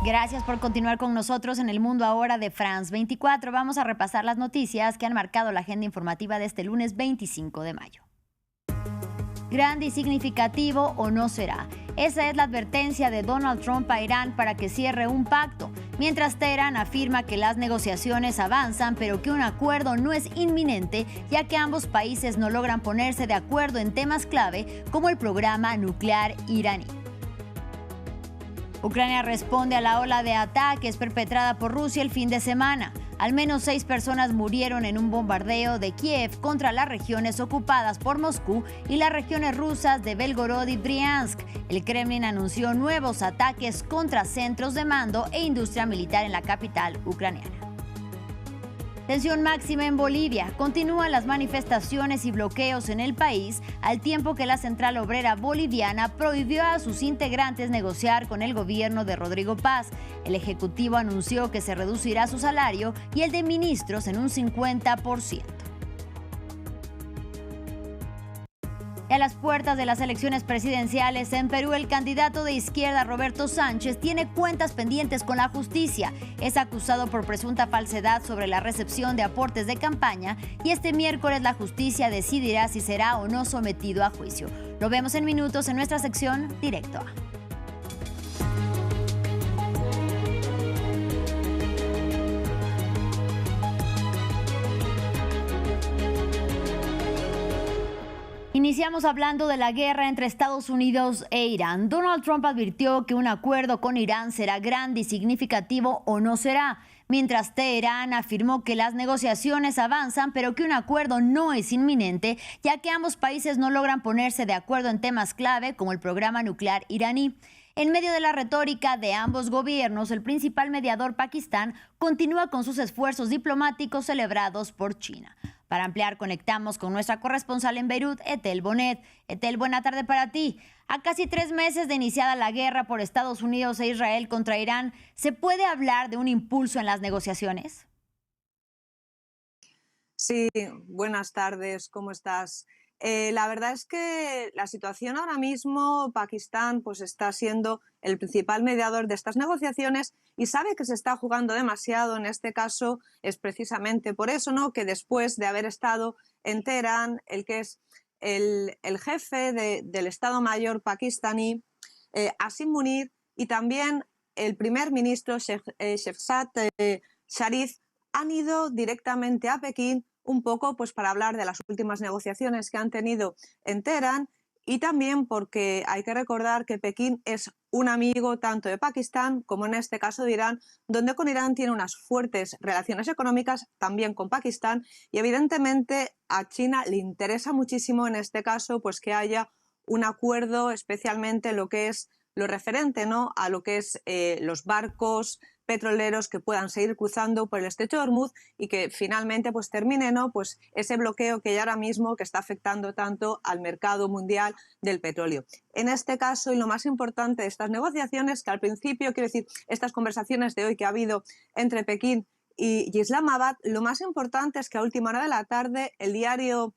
Gracias por continuar con nosotros en El Mundo Ahora de France 24. Vamos a repasar las noticias que han marcado la agenda informativa de este lunes 25 de mayo. ¿Grande y significativo o no será? Esa es la advertencia de Donald Trump a Irán para que cierre un pacto, mientras Teherán afirma que las negociaciones avanzan, pero que un acuerdo no es inminente, ya que ambos países no logran ponerse de acuerdo en temas clave como el programa nuclear iraní. Ucrania responde a la ola de ataques perpetrada por Rusia el fin de semana. Al menos 6 personas murieron en un bombardeo de Kiev contra las regiones ocupadas por Moscú y las regiones rusas de Belgorod y Briansk. El Kremlin anunció nuevos ataques contra centros de mando e industria militar en la capital ucraniana. Tensión máxima en Bolivia. Continúan las manifestaciones y bloqueos en el país, al tiempo que la Central Obrera Boliviana prohibió a sus integrantes negociar con el gobierno de Rodrigo Paz. El Ejecutivo anunció que se reducirá su salario y el de ministros en un 50%. Y a las puertas de las elecciones presidenciales en Perú, el candidato de izquierda Roberto Sánchez tiene cuentas pendientes con la justicia. Es acusado por presunta falsedad sobre la recepción de aportes de campaña y este miércoles la justicia decidirá si será o no sometido a juicio. Lo vemos en minutos en nuestra sección Directo A. Iniciamos hablando de la guerra entre Estados Unidos e Irán. Donald Trump advirtió que un acuerdo con Irán será grande y significativo o no será, mientras Teherán afirmó que las negociaciones avanzan, pero que un acuerdo no es inminente, ya que ambos países no logran ponerse de acuerdo en temas clave como el programa nuclear iraní. En medio de la retórica de ambos gobiernos, el principal mediador Pakistán continúa con sus esfuerzos diplomáticos celebrados por China. Para ampliar, conectamos con nuestra corresponsal en Beirut, Etel Bonet. Etel, buena tarde para ti. A casi 3 meses de iniciada la guerra por Estados Unidos e Israel contra Irán, ¿se puede hablar de un impulso en las negociaciones? Sí, buenas tardes, ¿cómo estás? La verdad es que la situación ahora mismo, Pakistán pues está siendo el principal mediador de estas negociaciones y sabe que se está jugando demasiado. En este caso es precisamente por eso, ¿no?, que después de haber estado en Teherán, el que es el jefe del Estado Mayor pakistaní, Asim Munir, y también el primer ministro Shehzad Sharif, han ido directamente a Pekín un poco pues para hablar de las últimas negociaciones que han tenido en Teherán, y también porque hay que recordar que Pekín es un amigo tanto de Pakistán como en este caso de Irán, donde con Irán tiene unas fuertes relaciones económicas, también con Pakistán, y evidentemente a China le interesa muchísimo en este caso pues que haya un acuerdo, especialmente lo que es lo referente, ¿no?, a lo que es los barcos petroleros que puedan seguir cruzando por el estrecho de Hormuz y que finalmente pues termine, ¿no?, pues ese bloqueo que ya ahora mismo que está afectando tanto al mercado mundial del petróleo. En este caso, y lo más importante de estas negociaciones, que al principio, quiero decir, estas conversaciones de hoy que ha habido entre Pekín y Islamabad, lo más importante es que a última hora de la tarde el diario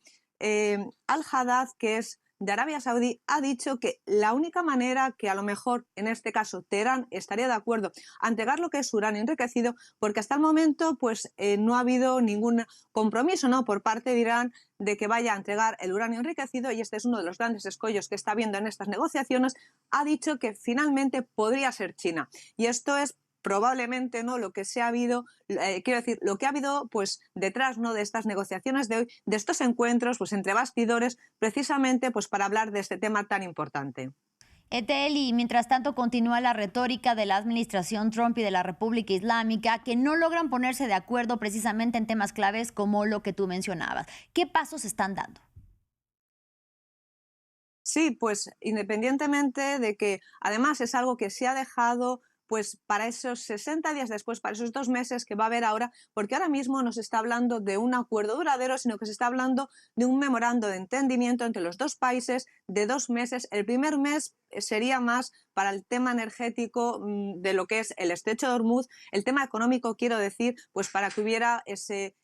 Al-Hadad, que es de Arabia Saudí, ha dicho que la única manera que a lo mejor en este caso Teherán estaría de acuerdo a entregar lo que es uranio enriquecido, porque hasta el momento pues no ha habido ningún compromiso, ¿no?, por parte de Irán de que vaya a entregar el uranio enriquecido, y este es uno de los grandes escollos que está habiendo en estas negociaciones. Ha dicho que finalmente podría ser China, y esto es probablemente, ¿no?, lo que se ha habido, quiero decir, lo que ha habido pues detrás, ¿no?, de estas negociaciones de hoy, de estos encuentros pues entre bastidores, precisamente pues para hablar de este tema tan importante. Etel, y mientras tanto continúa la retórica de la administración Trump y de la República Islámica, que no logran ponerse de acuerdo precisamente en temas claves como lo que tú mencionabas. ¿Qué pasos están dando? Sí, pues independientemente de que además es algo que se ha dejado pues para esos 60 días después, para esos 2 meses que va a haber ahora, porque ahora mismo no se está hablando de un acuerdo duradero, sino que se está hablando de un memorando de entendimiento entre los dos países de 2 meses. El primer mes sería más para el tema energético de lo que es el estrecho de Hormuz, el tema económico, quiero decir, pues para que hubiera ese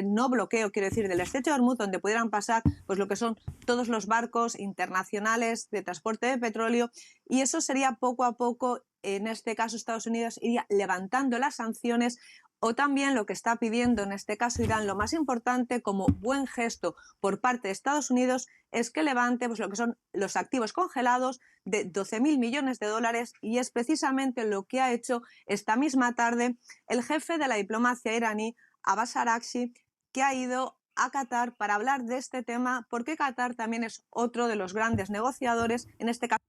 no bloqueo, quiero decir, del estrecho de Hormuz, donde pudieran pasar pues lo que son todos los barcos internacionales de transporte de petróleo, y eso sería poco a poco en este caso Estados Unidos iría levantando las sanciones, o también lo que está pidiendo en este caso Irán, lo más importante como buen gesto por parte de Estados Unidos, es que levante pues, lo que son los activos congelados de 12.000 millones de dólares, y es precisamente lo que ha hecho esta misma tarde el jefe de la diplomacia iraní, Abbas Araghchi, que ha ido a Qatar para hablar de este tema, porque Qatar también es otro de los grandes negociadores, en este caso.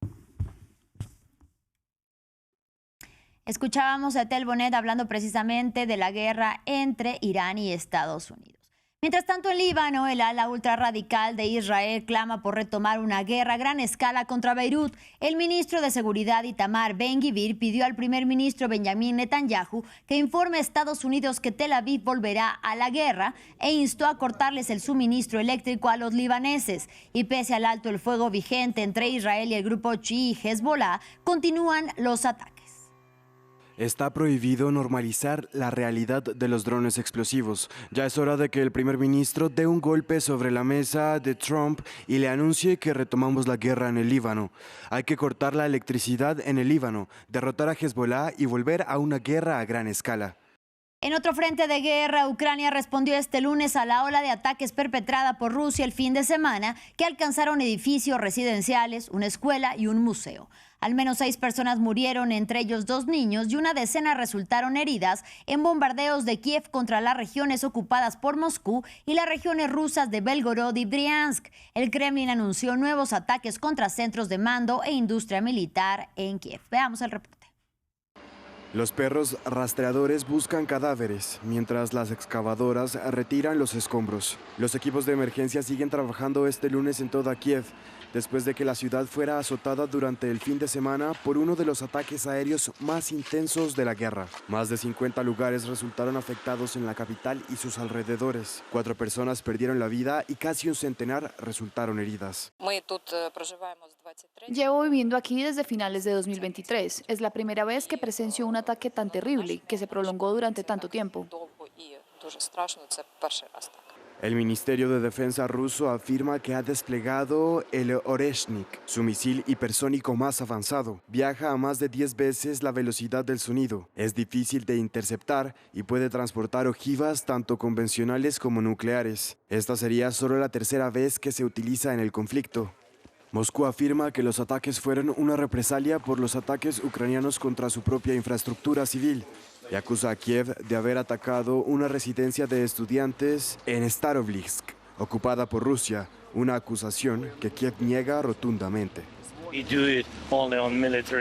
Escuchábamos a Tel Bonet hablando precisamente de la guerra entre Irán y Estados Unidos. Mientras tanto, en Líbano, el ala ultrarradical de Israel clama por retomar una guerra a gran escala contra Beirut. El ministro de Seguridad, Itamar Ben-Gvir, pidió al primer ministro Benjamin Netanyahu que informe a Estados Unidos que Tel Aviv volverá a la guerra e instó a cortarles el suministro eléctrico a los libaneses. Y pese al alto el fuego vigente entre Israel y el grupo chií Hezbollah, continúan los ataques. Está prohibido normalizar la realidad de los drones explosivos. Ya es hora de que el primer ministro dé un golpe sobre la mesa de Trump y le anuncie que retomamos la guerra en el Líbano. Hay que cortar la electricidad en el Líbano, derrotar a Hezbollah y volver a una guerra a gran escala. En otro frente de guerra, Ucrania respondió este lunes a la ola de ataques perpetrada por Rusia el fin de semana, que alcanzaron edificios residenciales, una escuela y un museo. Al menos 6 personas murieron, entre ellos 2 niños, y una decena resultaron heridas en bombardeos de Kiev contra las regiones ocupadas por Moscú y las regiones rusas de Belgorod y Briansk. El Kremlin anunció nuevos ataques contra centros de mando e industria militar en Kiev. Veamos el reporte. Los perros rastreadores buscan cadáveres, mientras las excavadoras retiran los escombros. Los equipos de emergencia siguen trabajando este lunes en toda Kiev, después de que la ciudad fuera azotada durante el fin de semana por uno de los ataques aéreos más intensos de la guerra. Más de 50 lugares resultaron afectados en la capital y sus alrededores. 4 personas perdieron la vida y casi un centenar resultaron heridas. Llevo viviendo aquí desde finales de 2023. Es la primera vez que presencio un ataque tan terrible que se prolongó durante tanto tiempo. El Ministerio de Defensa ruso afirma que ha desplegado el Oreshnik, su misil hipersónico más avanzado. Viaja a más de 10 veces la velocidad del sonido. Es difícil de interceptar y puede transportar ojivas tanto convencionales como nucleares. Esta sería solo la tercera vez que se utiliza en el conflicto. Moscú afirma que los ataques fueron una represalia por los ataques ucranianos contra su propia infraestructura civil y acusa a Kiev de haber atacado una residencia de estudiantes en Starobilsk, ocupada por Rusia, una acusación que Kiev niega rotundamente.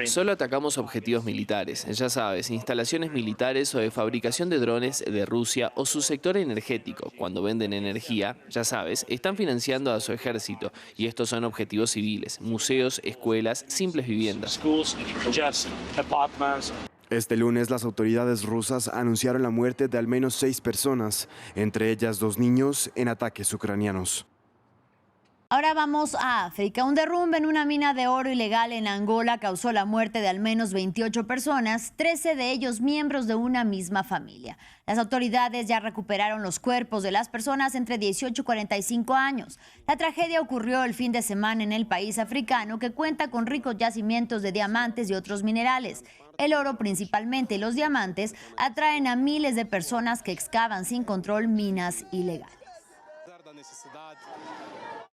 Solo atacamos objetivos militares, ya sabes, instalaciones militares o de fabricación de drones de Rusia o su sector energético. Cuando venden energía, ya sabes, están financiando a su ejército y estos son objetivos civiles, museos, escuelas, simples viviendas. Este lunes las autoridades rusas anunciaron la muerte de al menos 6 personas, entre ellas 2 niños, en ataques ucranianos. Ahora vamos a África. Un derrumbe en una mina de oro ilegal en Angola causó la muerte de al menos 28 personas, 13 de ellos miembros de una misma familia. Las autoridades ya recuperaron los cuerpos de las personas entre 18 y 45 años. La tragedia ocurrió el fin de semana en el país africano, que cuenta con ricos yacimientos de diamantes y otros minerales. El oro, principalmente, y los diamantes atraen a miles de personas que excavan sin control minas ilegales.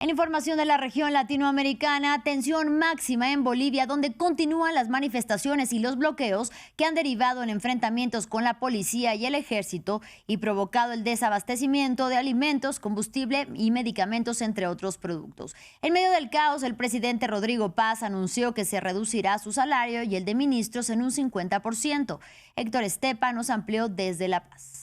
En información de la región latinoamericana, tensión máxima en Bolivia, donde continúan las manifestaciones y los bloqueos que han derivado en enfrentamientos con la policía y el ejército y provocado el desabastecimiento de alimentos, combustible y medicamentos, entre otros productos. En medio del caos, el presidente Rodrigo Paz anunció que se reducirá su salario y el de ministros en un 50%. Héctor Estepa nos amplió desde La Paz.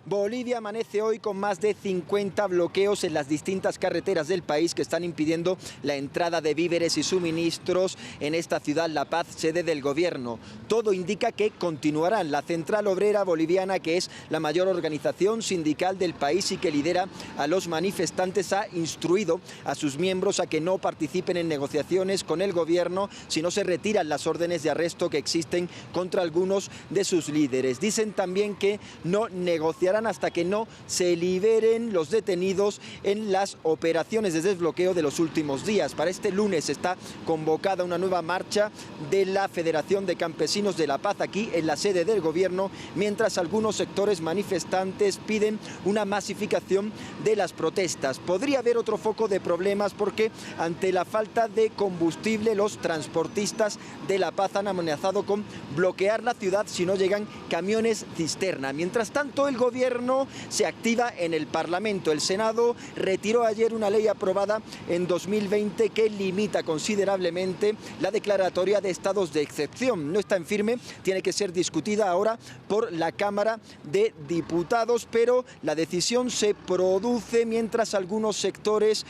Bolivia amanece hoy con más de 50 bloqueos en las distintas carreteras del país que están impidiendo la entrada de víveres y suministros en esta ciudad, La Paz, sede del gobierno. Todo indica que continuarán. La Central Obrera Boliviana, que es la mayor organización sindical del país y que lidera a los manifestantes, ha instruido a sus miembros a que no participen en negociaciones con el gobierno si no se retiran las órdenes de arresto que existen contra algunos de sus líderes. Dicen también que no negociarán continuarán hasta que no se liberen los detenidos en las operaciones de desbloqueo de los últimos días. Para este lunes está convocada una nueva marcha de la Federación de Campesinos de La Paz aquí en la sede del gobierno, mientras algunos sectores manifestantes piden una masificación de las protestas. Podría haber otro foco de problemas porque ante la falta de combustible los transportistas de La Paz han amenazado con bloquear la ciudad si no llegan camiones cisterna. Mientras tanto, el gobierno se activa en el Parlamento. El Senado retiró ayer una ley aprobada en 2020 que limita considerablemente la declaratoria de estados de excepción. No está en firme, tiene que ser discutida ahora por la Cámara de Diputados, pero la decisión se produce mientras algunos sectores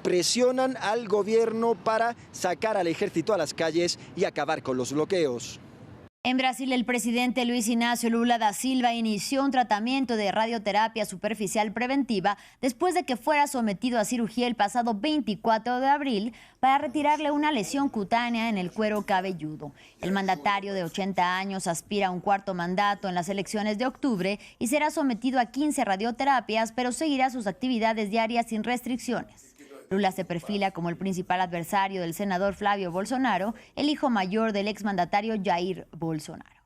presionan al gobierno para sacar al ejército a las calles y acabar con los bloqueos. En Brasil, el presidente Luis Ignacio Lula da Silva inició un tratamiento de radioterapia superficial preventiva después de que fuera sometido a cirugía el pasado 24 de abril para retirarle una lesión cutánea en el cuero cabelludo. El mandatario de 80 años aspira a un cuarto mandato en las elecciones de octubre y será sometido a 15 radioterapias, pero seguirá sus actividades diarias sin restricciones. Lula se perfila como el principal adversario del senador Flavio Bolsonaro, el hijo mayor del exmandatario Jair Bolsonaro.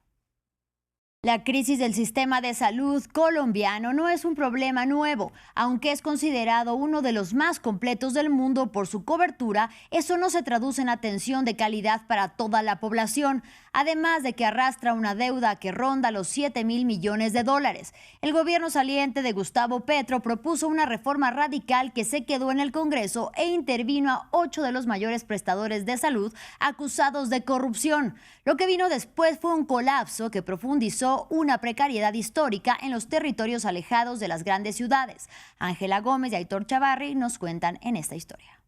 La crisis del sistema de salud colombiano no es un problema nuevo. Aunque es considerado uno de los más completos del mundo por su cobertura, eso no se traduce en atención de calidad para toda la población, además de que arrastra una deuda que ronda los 7.000 millones de dólares. El gobierno saliente de Gustavo Petro propuso una reforma radical que se quedó en el Congreso e intervino a 8 de los mayores prestadores de salud acusados de corrupción. Lo que vino después fue un colapso que profundizó una precariedad histórica en los territorios alejados de las grandes ciudades. Ángela Gómez y Aitor Chavarri nos cuentan en esta historia.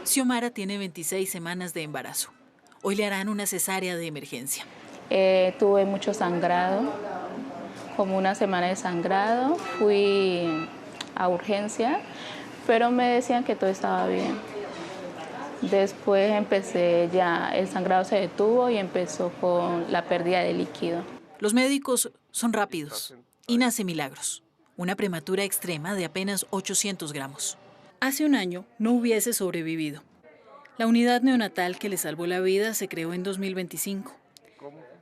Xiomara tiene 26 semanas de embarazo. Hoy le harán una cesárea de emergencia. Tuve mucho sangrado, como una semana de sangrado. Fui a urgencia, pero me decían que todo estaba bien. Después el sangrado se detuvo y empezó con la pérdida de líquido. Los médicos son rápidos y nace Milagros, una prematura extrema de apenas 800 gramos. Hace un año no hubiese sobrevivido. La unidad neonatal que le salvó la vida se creó en 2025.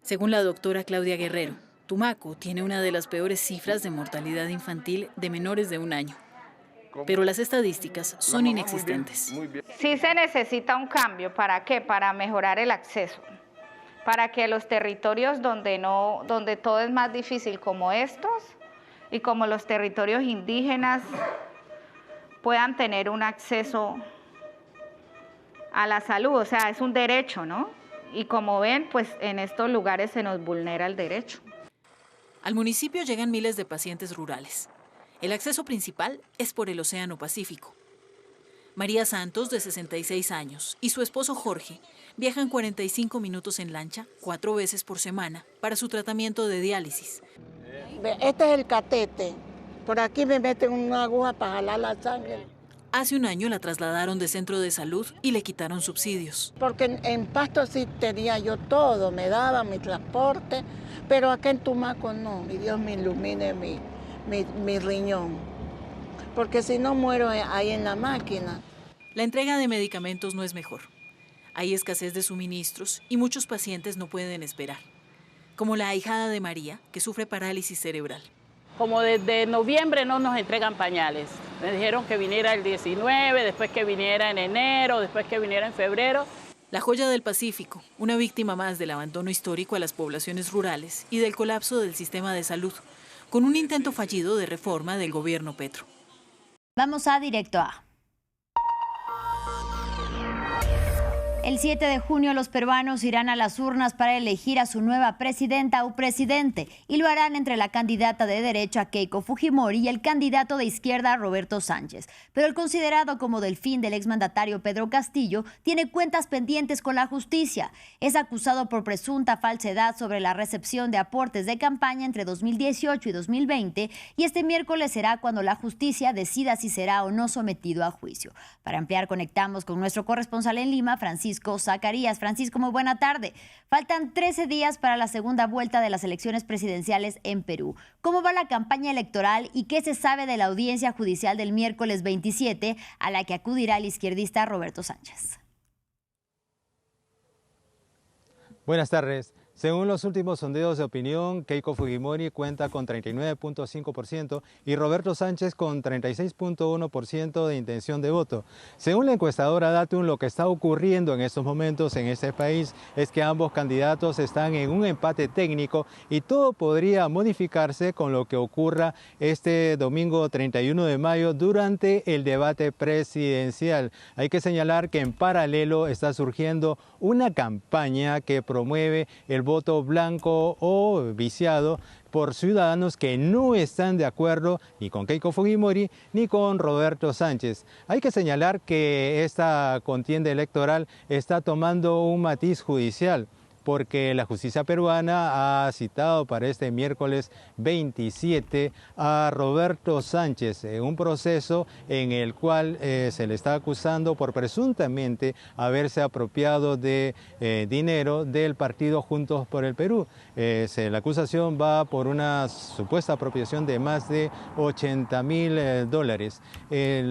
Según la doctora Claudia Guerrero, Tumaco tiene una de las peores cifras de mortalidad infantil de menores de un año. Pero las estadísticas son inexistentes. Sí se necesita un cambio. ¿Para qué? Para mejorar el acceso. Para que los territorios donde todo es más difícil, como estos, y como los territorios indígenas, puedan tener un acceso a la salud. O sea, es un derecho, ¿no? Y como ven, pues en estos lugares se nos vulnera el derecho. Al municipio llegan miles de pacientes rurales. El acceso principal es por el Océano Pacífico. María Santos, de 66 años, y su esposo Jorge viajan 45 minutos en lancha 4 veces por semana para su tratamiento de diálisis. Este es el catete. Por aquí me meten una aguja para jalar la sangre. Hace un año la trasladaron de centro de salud y le quitaron subsidios. Porque en Pasto sí tenía yo todo, me daban mi transporte, pero acá en Tumaco no. Y Dios me ilumine mi riñón, porque si no muero ahí en la máquina. La entrega de medicamentos no es mejor. Hay escasez de suministros y muchos pacientes no pueden esperar, como la ahijada de María, que sufre parálisis cerebral. Como desde noviembre no nos entregan pañales. Me dijeron que viniera el 19, después que viniera en enero, después que viniera en febrero. La joya del Pacífico, una víctima más del abandono histórico a las poblaciones rurales y del colapso del sistema de salud, con un intento fallido de reforma del gobierno Petro. Vamos a Directo A. El 7 de junio los peruanos irán a las urnas para elegir a su nueva presidenta o presidente y lo harán entre la candidata de derecha Keiko Fujimori y el candidato de izquierda Roberto Sánchez. Pero el considerado como delfín del exmandatario Pedro Castillo tiene cuentas pendientes con la justicia. Es acusado por presunta falsedad sobre la recepción de aportes de campaña entre 2018 y 2020 y este miércoles será cuando la justicia decida si será o no sometido a juicio. Para ampliar conectamos con nuestro corresponsal en Lima, Francisco Francisco Zacarías. Francisco, muy buena tarde. Faltan 13 días para la segunda vuelta de las elecciones presidenciales en Perú. ¿Cómo va la campaña electoral y qué se sabe de la audiencia judicial del miércoles 27 a la que acudirá el izquierdista Roberto Sánchez? Buenas tardes. Según los últimos sondeos de opinión, Keiko Fujimori cuenta con 39.5% y Roberto Sánchez con 36.1% de intención de voto. Según la encuestadora Datum, lo que está ocurriendo en estos momentos en este país es que ambos candidatos están en un empate técnico y todo podría modificarse con lo que ocurra este domingo 31 de mayo durante el debate presidencial. Hay que señalar que en paralelo está surgiendo una campaña que promueve el voto blanco o viciado por ciudadanos que no están de acuerdo ni con Keiko Fujimori ni con Roberto Sánchez. Hay que señalar que esta contienda electoral está tomando un matiz judicial, porque la justicia peruana ha citado para este miércoles 27 a Roberto Sánchez en un proceso en el cual se le está acusando por presuntamente haberse apropiado de dinero del partido Juntos por el Perú. La acusación va por una supuesta apropiación de más de $80.000.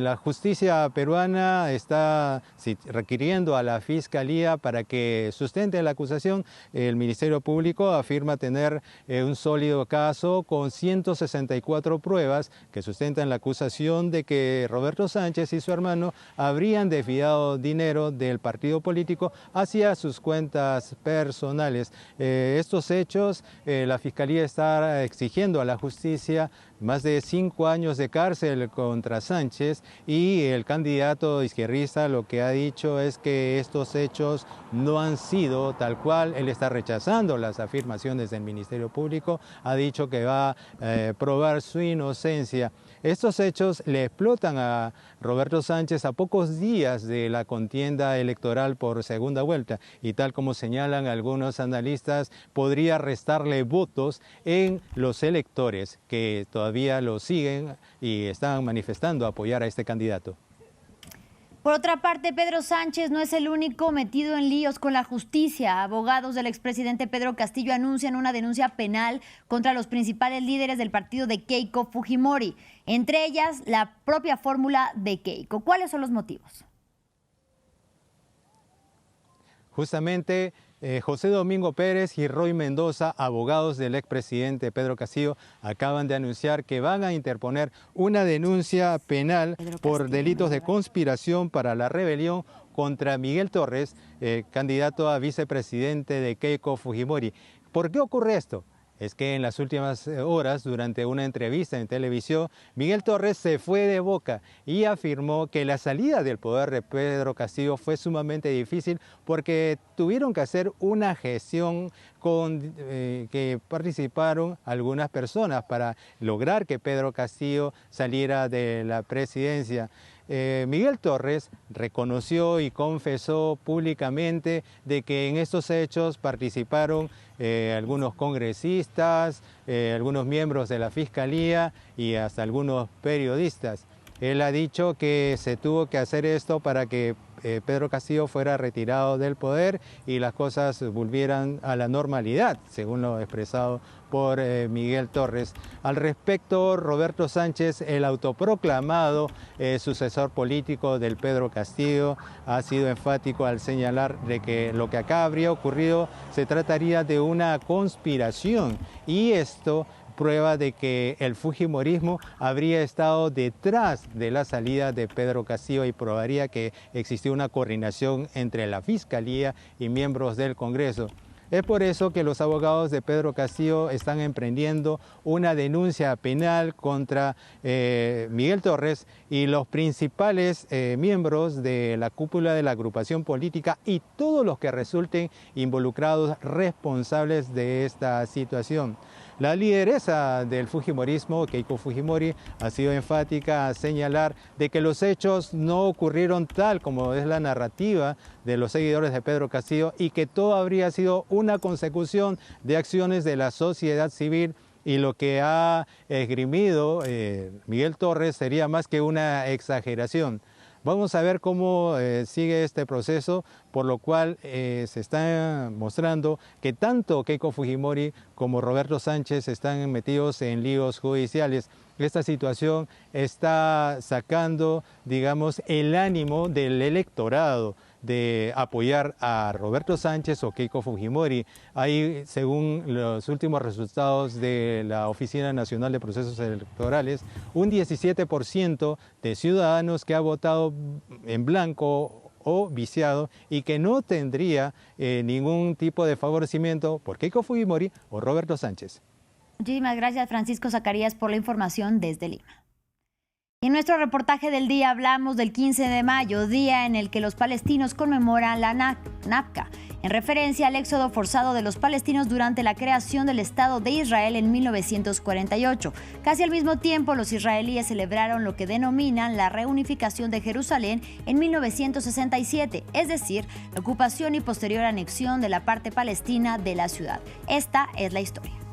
La justicia peruana está requiriendo a la Fiscalía para que sustente la acusación. El Ministerio Público afirma tener un sólido caso con 164 pruebas que sustentan la acusación de que Roberto Sánchez y su hermano habrían desviado dinero del partido político hacia sus cuentas personales. Estos hechos, la Fiscalía está exigiendo a la justicia más de 5 años de cárcel contra Sánchez, y el candidato izquierdista lo que ha dicho es que estos hechos no han sido tal cual. Él está rechazando las afirmaciones del Ministerio Público, ha dicho que va a probar su inocencia. Estos hechos le explotan a Roberto Sánchez a pocos días de la contienda electoral por segunda vuelta y, tal como señalan algunos analistas, podría restarle votos en los electores que todavía lo siguen y están manifestando apoyar a este candidato. Por otra parte, Pedro Sánchez no es el único metido en líos con la justicia. Abogados del expresidente Pedro Castillo anuncian una denuncia penal contra los principales líderes del partido de Keiko Fujimori, entre ellas la propia fórmula de Keiko. ¿Cuáles son los motivos? Justamente José Domingo Pérez y Roy Mendoza, abogados del expresidente Pedro Castillo, acaban de anunciar que van a interponer una denuncia penal por delitos de conspiración para la rebelión contra Miguel Torres, candidato a vicepresidente de Keiko Fujimori. ¿Por qué ocurre esto? Es que en las últimas horas, durante una entrevista en televisión, Miguel Torres se fue de boca y afirmó que la salida del poder de Pedro Castillo fue sumamente difícil porque tuvieron que hacer una gestión que participaron algunas personas para lograr que Pedro Castillo saliera de la presidencia. Miguel Torres reconoció y confesó públicamente de que en estos hechos participaron algunos congresistas, algunos miembros de la Fiscalía y hasta algunos periodistas. Él ha dicho que se tuvo que hacer esto para que Pedro Castillo fuera retirado del poder y las cosas volvieran a la normalidad, según lo expresado por Miguel Torres. Al respecto, Roberto Sánchez, el autoproclamado sucesor político del Pedro Castillo, ha sido enfático al señalar de que lo que acá habría ocurrido se trataría de una conspiración, y esto prueba de que el fujimorismo habría estado detrás de la salida de Pedro Castillo y probaría que existió una coordinación entre la Fiscalía y miembros del Congreso. Es por eso que los abogados de Pedro Castillo están emprendiendo una denuncia penal contra Miguel Torres y los principales miembros de la cúpula de la agrupación política y todos los que resulten involucrados responsables de esta situación. La lideresa del fujimorismo, Keiko Fujimori, ha sido enfática a señalar de que los hechos no ocurrieron tal como es la narrativa de los seguidores de Pedro Castillo y que todo habría sido una consecución de acciones de la sociedad civil, y lo que ha esgrimido Miguel Torres sería más que una exageración. Vamos a ver cómo sigue este proceso, por lo cual se está mostrando que tanto Keiko Fujimori como Roberto Sánchez están metidos en líos judiciales. Esta situación está sacando, digamos, el ánimo del electorado de apoyar a Roberto Sánchez o Keiko Fujimori. Hay, según los últimos resultados de la Oficina Nacional de Procesos Electorales, un 17% de ciudadanos que ha votado en blanco o viciado y que no tendría ningún tipo de favorecimiento por Keiko Fujimori o Roberto Sánchez. Muchísimas gracias, Francisco Zacarías, por la información desde Lima. En nuestro reportaje del día hablamos del 15 de mayo, día en el que los palestinos conmemoran la Nakba, en referencia al éxodo forzado de los palestinos durante la creación del Estado de Israel en 1948. Casi al mismo tiempo, los israelíes celebraron lo que denominan la reunificación de Jerusalén en 1967, es decir, la ocupación y posterior anexión de la parte palestina de la ciudad. Esta es la historia.